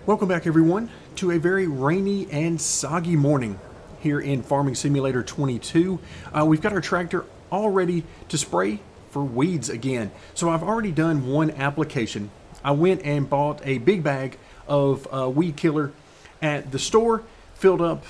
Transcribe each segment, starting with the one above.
Welcome back everyone to a very rainy and soggy morning here in Farming Simulator 22. We've got our tractor all ready to spray for weeds again. So I've already done one application. I went and bought a big bag of weed killer at the store, filled up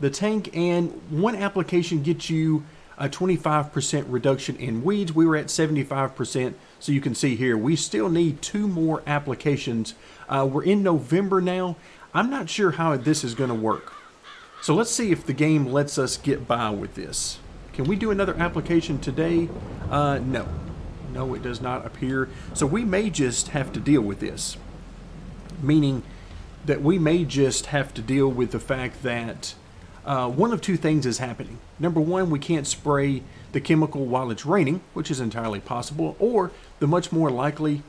the tank, and one application gets you a 25% reduction in weeds. We were at 75%, so you can see here we still need 2 more applications. We're in November now. I'm not sure how this is going to work, so let's see if the game lets us get by with this. Can we do another application today? No, it does not appear. So we may just have to deal with this, meaning that we may just have to deal with the fact that one of 2 things is happening. Number one, we can't spray the chemical while it's raining, which is entirely possible, or the much more likely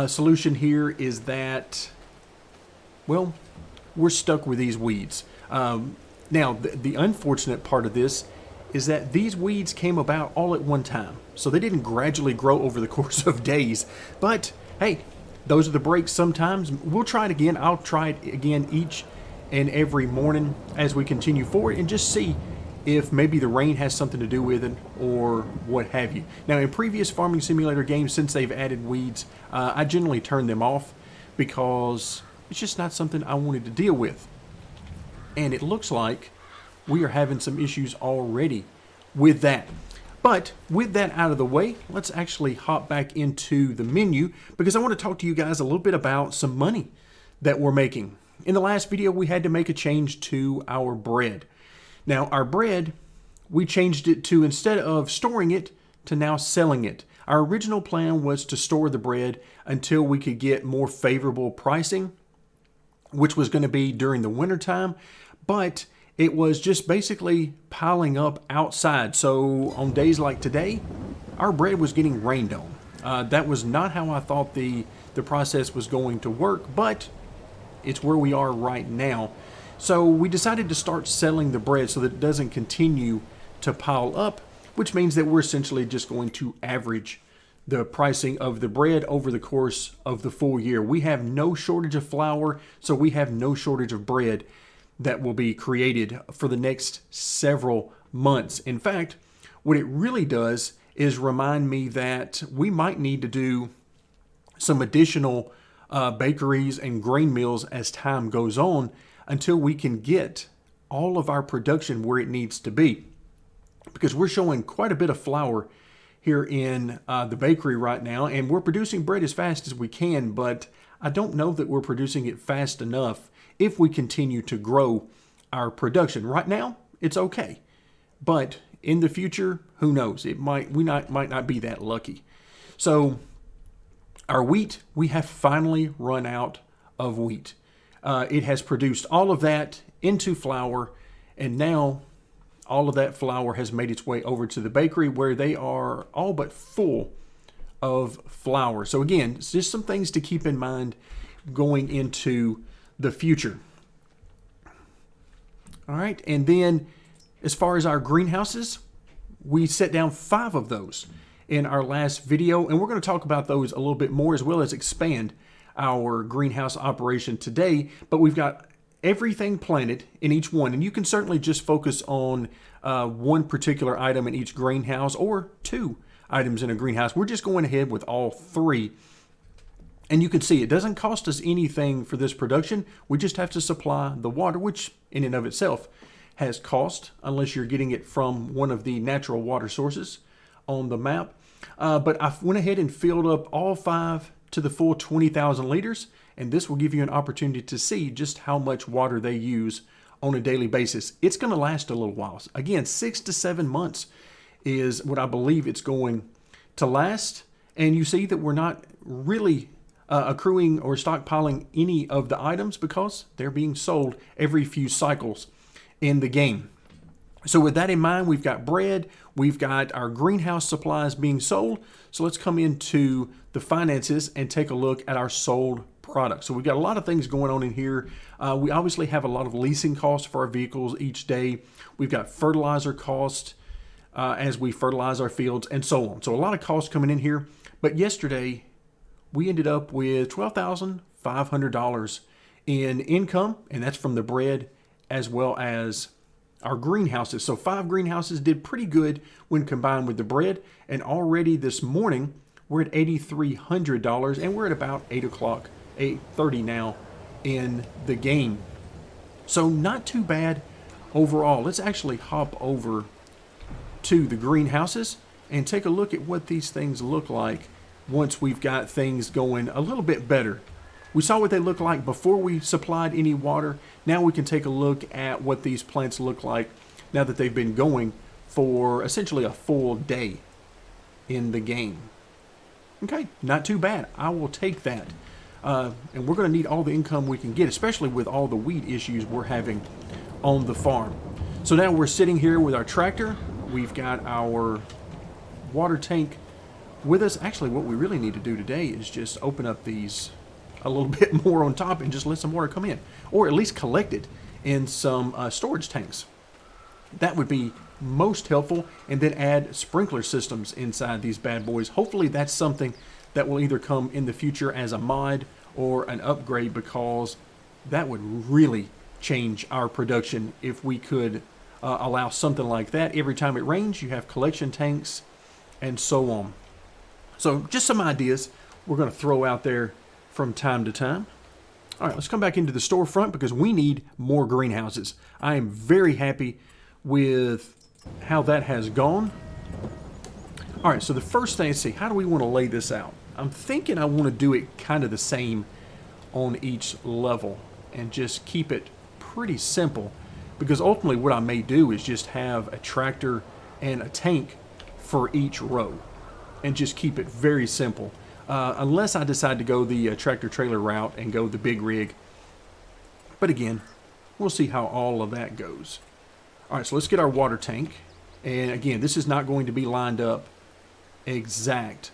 solution here is that, well, we're stuck with these weeds. Now, the unfortunate part of this is that these weeds came about all at one time, so they didn't gradually grow over the course of days. But hey, those are the breaks sometimes. We'll try it again. I'll try it again each and every morning as we continue forward and just see if maybe the rain has something to do with it or what have you. Now, in previous Farming Simulator games, since they've added weeds, I generally turn them off because it's just not something I wanted to deal with. And it looks like we are having some issues already with that. But with that out of the way, let's actually hop back into the menu because I want to talk to you guys a little bit about some money that we're making. In the last video, we had to make a change to our bread. Now, our bread, we changed it to, instead of storing it, to now selling it. Our original plan was to store the bread until we could get more favorable pricing, which was going to be during the winter time, but it was just basically piling up outside. So on days like today, our bread was getting rained on. That was not how I thought the process was going to work, but it's where we are right now. So we decided to start selling the bread so that it doesn't continue to pile up, which means that we're essentially just going to average the pricing of the bread over the course of the full year. We have no shortage of flour, so we have no shortage of bread that will be created for the next several months. In fact, what it really does is remind me that we might need to do some additional bakeries and grain mills as time goes on until we can get all of our production where it needs to be. Because we're showing quite a bit of flour here in the bakery right now, and we're producing bread as fast as we can, but I don't know that we're producing it fast enough if we continue to grow our production. Right now, it's okay, but in the future, who knows? We might not be that lucky. So our wheat, we have finally run out of wheat. It has produced all of that into flour, and now all of that flour has made its way over to the bakery where they are all but full of flour. So again, it's just some things to keep in mind going into the future. All right, and then as far as our greenhouses, we set down 5 of those in our last video, and we're going to talk about those a little bit more as well as expand our greenhouse operation today. But we've got everything planted in each one, and you can certainly just focus on one particular item in each greenhouse or 2 items in a greenhouse. We're just going ahead with all 3, and you can see it doesn't cost us anything for this production. We just have to supply the water, which in and of itself has cost unless you're getting it from one of the natural water sources on the map. But I went ahead and filled up all 5 to the full 20,000 liters, and this will give you an opportunity to see just how much water they use on a daily basis. It's going to last a little while. Again, 6 to 7 months is what I believe it's going to last, and you see that we're not really accruing or stockpiling any of the items because they're being sold every few cycles in the game. So with that in mind, we've got bread, we've got our greenhouse supplies being sold. So let's come into the finances and take a look at our sold products. So we've got a lot of things going on in here. We obviously have a lot of leasing costs for our vehicles each day. We've got fertilizer costs as we fertilize our fields and so on. So a lot of costs coming in here. But yesterday we ended up with $12,500 in income, and that's from the bread as well as our greenhouses. So 5 greenhouses did pretty good when combined with the bread, and already this morning we're at $8,300, and we're at about 8 o'clock, 8:30 now in the game. So not too bad overall. Let's actually hop over to the greenhouses and take a look at what these things look like once we've got things going a little bit better. We saw what they look like before we supplied any water. Now we can take a look at what these plants look like now that they've been going for essentially a full day in the game. Okay, not too bad. I will take that. And we're going to need all the income we can get, especially with all the weed issues we're having on the farm. So now we're sitting here with our tractor. We've got our water tank with us. Actually, what we really need to do today is just open up these a little bit more on top and just let some water come in, or at least collect it in some storage tanks. That would be most helpful, and then add sprinkler systems inside these bad boys. Hopefully that's something that will either come in the future as a mod or an upgrade, because that would really change our production if we could allow something like that. Every time it rains, you have collection tanks and so on. So just some ideas we're going to throw out there from time to time. All right, let's come back into the storefront because we need more greenhouses. I am very happy with how that has gone. All right, so the first thing, let's see, how do we want to lay this out? I'm thinking I want to do it kind of the same on each level and just keep it pretty simple, because ultimately what I may do is just have a tractor and a tank for each row and just keep it very simple. Unless I decide to go the tractor trailer route and go the big rig. But again, we'll see how all of that goes. All right, so let's get our water tank. And again, this is not going to be lined up exact,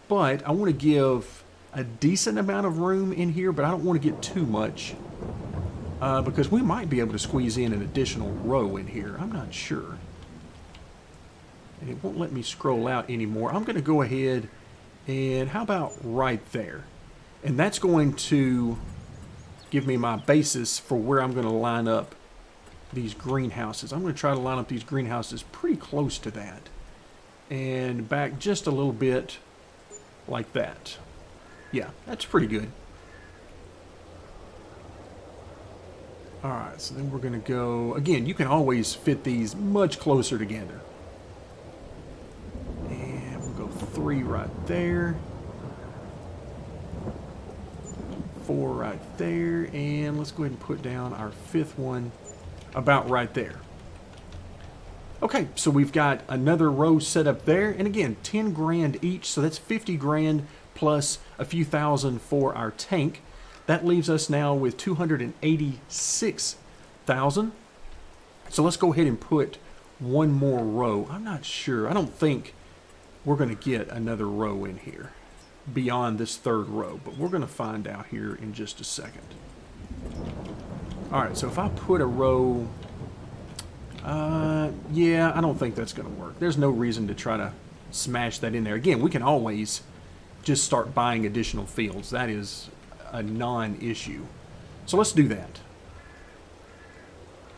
but I want to give a decent amount of room in here, but I don't want to get too much because we might be able to squeeze in an additional row in here. I'm not sure. And it won't let me scroll out anymore. I'm going to go ahead and how about right there? And that's going to give me my basis for where I'm going to line up these greenhouses. I'm going to try to line up these greenhouses pretty close to that. And back just a little bit like that. Yeah, that's pretty good. All right, so then we're going to go, again, you can always fit these much closer together. 3 right there, 4 right there, and let's go ahead and put down our 5th one about right there. Okay, so we've got another row set up there, and again, 10 grand each, so that's 50 grand plus a few thousand for our tank. That leaves us now with 286,000. So let's go ahead and put one more row. I'm not sure. I don't think we're going to get another row in here beyond this 3rd row, but we're going to find out here in just a second. All right, so if I put a row, yeah, I don't think that's going to work. There's no reason to try to smash that in there. Again, we can always just start buying additional fields. That is a non-issue. So let's do that.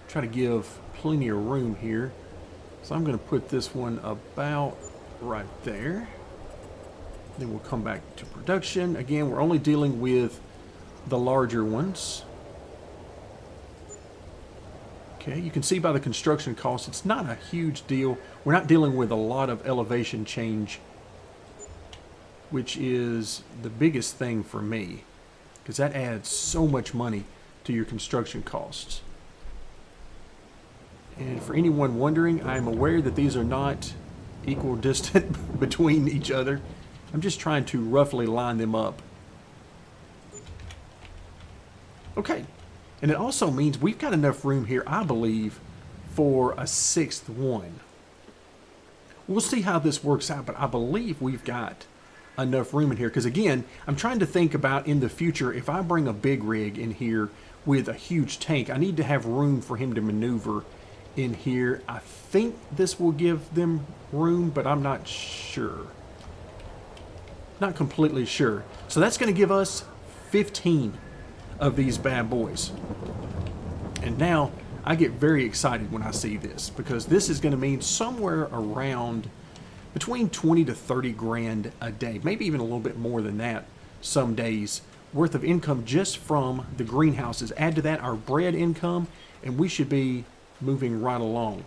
Try to give plenty of room here. So I'm going to put this one about right there. Then we'll come back to production. Again, we're only dealing with the larger ones. Okay, you can see by the construction cost, it's not a huge deal. We're not dealing with a lot of elevation change, which is the biggest thing for me, because that adds so much money to your construction costs. And for anyone wondering, I'm aware that these are not equal distant between each other. I'm just trying to roughly line them up. Okay, and it also means we've got enough room here, I believe, for a 6th one. We'll see how this works out, but I believe we've got enough room in here, because again, I'm trying to think about in the future, if I bring a big rig in here with a huge tank, I need to have room for him to maneuver in here. I think this will give them room, but I'm not sure. Not completely sure. So that's going to give us 15 of these bad boys. And now I get very excited when I see this, because this is going to mean somewhere around between 20 to 30 grand a day, maybe even a little bit more than that some days, worth of income just from the greenhouses. Add to that our bread income, and we should be moving right along.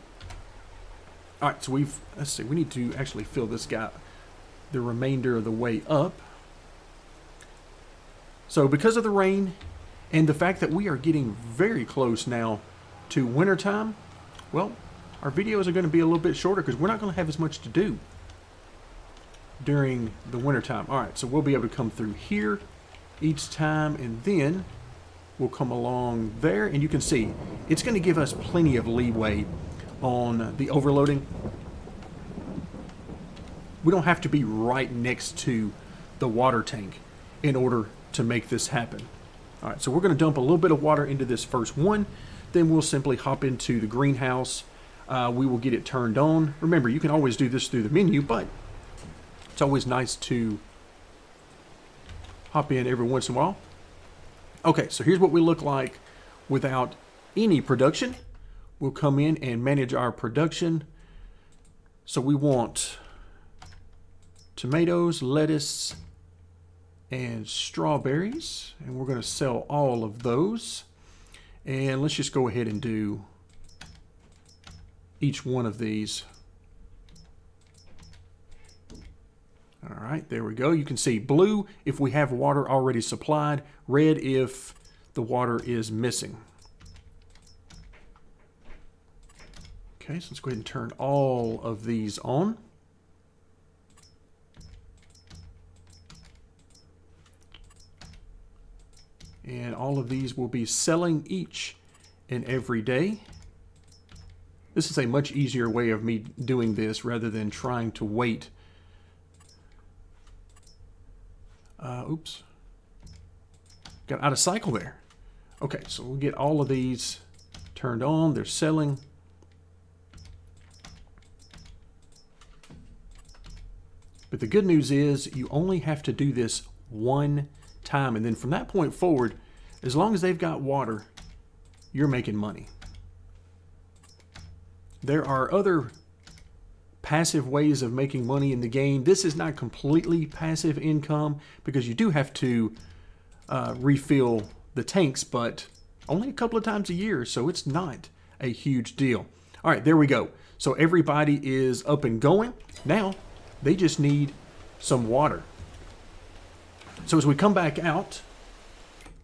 All right, so let's see, we need to actually fill this guy the remainder of the way up. So because of the rain and the fact that we are getting very close now to wintertime, well, our videos are going to be a little bit shorter because we're not going to have as much to do during the wintertime. All right, so we'll be able to come through here each time, and then we'll come along there, and you can see it's going to give us plenty of leeway on the overloading. We don't have to be right next to the water tank in order to make this happen. All right, so we're going to dump a little bit of water into this first one, then we'll simply hop into the greenhouse. We will get it turned on. Remember, you can always do this through the menu, but it's always nice to hop in every once in a while. Okay, so here's what we look like without any production. We'll come in and manage our production. So we want tomatoes, lettuce, and strawberries, and we're going to sell all of those. And let's just go ahead and do each one of these. All right, there we go. You can see blue if we have water already supplied, red if the water is missing. Okay, so let's go ahead and turn all of these on. And all of these will be selling each and every day. This is a much easier way of me doing this rather than trying to wait. Oops. Got out of cycle there. Okay, so we'll get all of these turned on. They're selling. But the good news is you only have to do this one time, and then from that point forward, as long as they've got water, you're making money. There are other passive ways of making money in the game. This is not completely passive income because you do have to refill the tanks, but only a couple of times a year, so it's not a huge deal. All right, there we go. So everybody is up and going. Now they just need some water. So as we come back out,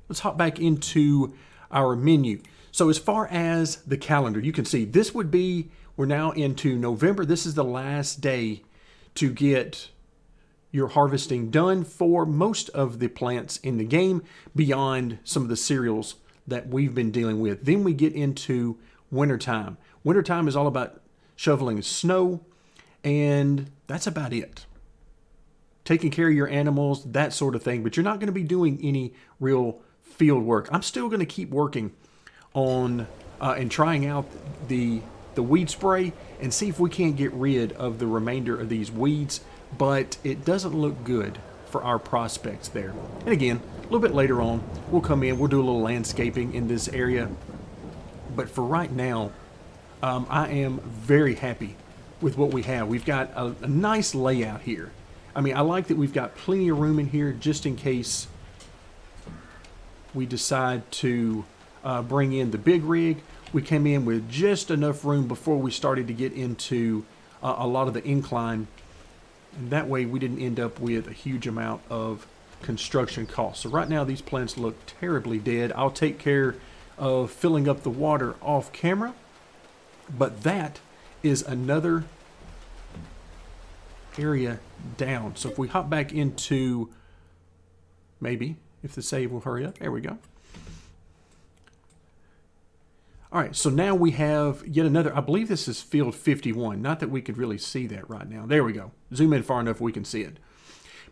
let's hop back into our menu. So as far as the calendar, you can see this would be, we're now into November. This is the last day to get your harvesting done for most of the plants in the game, beyond some of the cereals that we've been dealing with. Then we get into wintertime. Wintertime is all about shoveling snow, and that's about it. Taking care of your animals, that sort of thing, but you're not going to be doing any real field work. I'm still going to keep working on and trying out the weed spray and see if we can't get rid of the remainder of these weeds, but it doesn't look good for our prospects there. And again, a little bit later on, we'll come in, we'll do a little landscaping in this area, but for right now, I am very happy with what we have. We've got a nice layout here. I mean, I like that we've got plenty of room in here just in case we decide to bring in the big rig. We came in with just enough room before we started to get into a lot of the incline, and that way we didn't end up with a huge amount of construction costs. So right now these plants look terribly dead. I'll take care of filling up the water off camera, but that is another area down. So if we hop back into, maybe if the save will hurry up, there we go. All right, so now we have yet another, I believe this is field 51. Not that we could really see that right now. There we go. Zoom in far enough we can see it.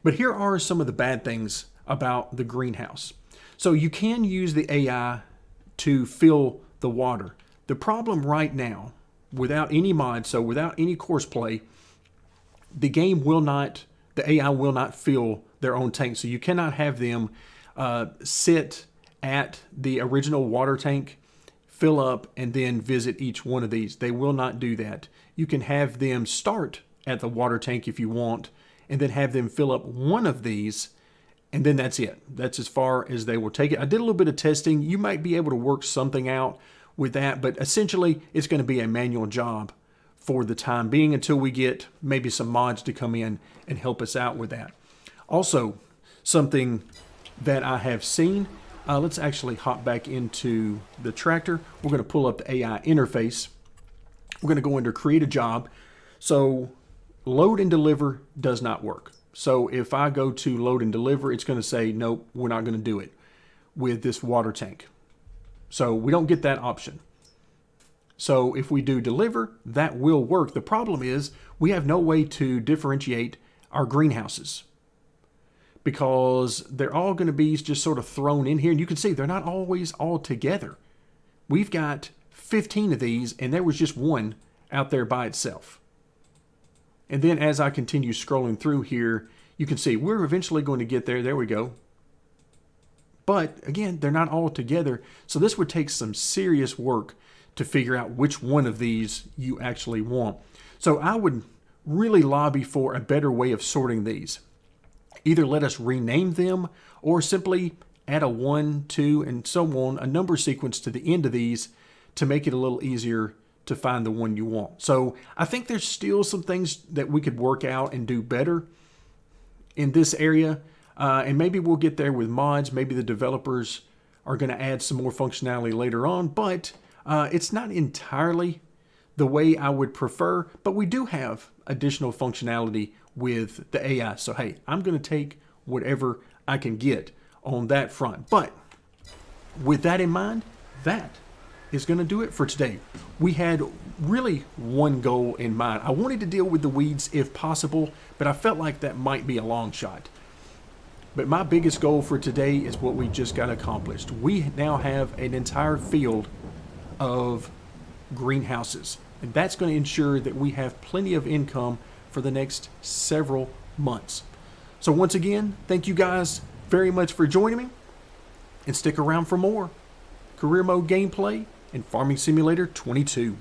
But here are some of the bad things about the greenhouse. So you can use the AI to fill the water. The problem right now, without any mods, so without any course play, the game will not, the AI will not fill their own tank. So you cannot have them sit at the original water tank, fill up, and then visit each one of these. They will not do that. You can have them start at the water tank if you want, and then have them fill up one of these, and then that's it. That's as far as they will take it. I did a little bit of testing. You might be able to work something out with that, but essentially it's going to be a manual job for the time being until we get maybe some mods to come in and help us out with that. Also, something that I have seen, let's actually hop back into the tractor. We're going to pull up the AI interface. We're going to go into create a job. So load and deliver does not work. So if I go to load and deliver, it's going to say, nope, we're not going to do it with this water tank. So we don't get that option. So if we do deliver, that will work. The problem is we have no way to differentiate our greenhouses because they're all going to be just sort of thrown in here. And you can see they're not always all together. We've got 15 of these, and there was just one out there by itself. And then as I continue scrolling through here, you can see we're eventually going to get there. There we go. But again, they're not all together. So this would take some serious work to figure out which one of these you actually want. So I would really lobby for a better way of sorting these. Either let us rename them or simply add a 1, 2, and so on, a number sequence to the end of these to make it a little easier to find the one you want. So I think there's still some things that we could work out and do better in this area. And maybe we'll get there with mods. Maybe the developers are going to add some more functionality later on, but it's not entirely the way I would prefer, but we do have additional functionality with the AI. So, hey, I'm going to take whatever I can get on that front. But with that in mind, that is going to do it for today. We had really one goal in mind. I wanted to deal with the weeds if possible, but I felt like that might be a long shot. But my biggest goal for today is what we just got accomplished. We now have an entire field of greenhouses, and that's going to ensure that we have plenty of income for the next several months. So once again, thank you guys very much for joining me, and stick around for more career mode gameplay in Farming Simulator 22.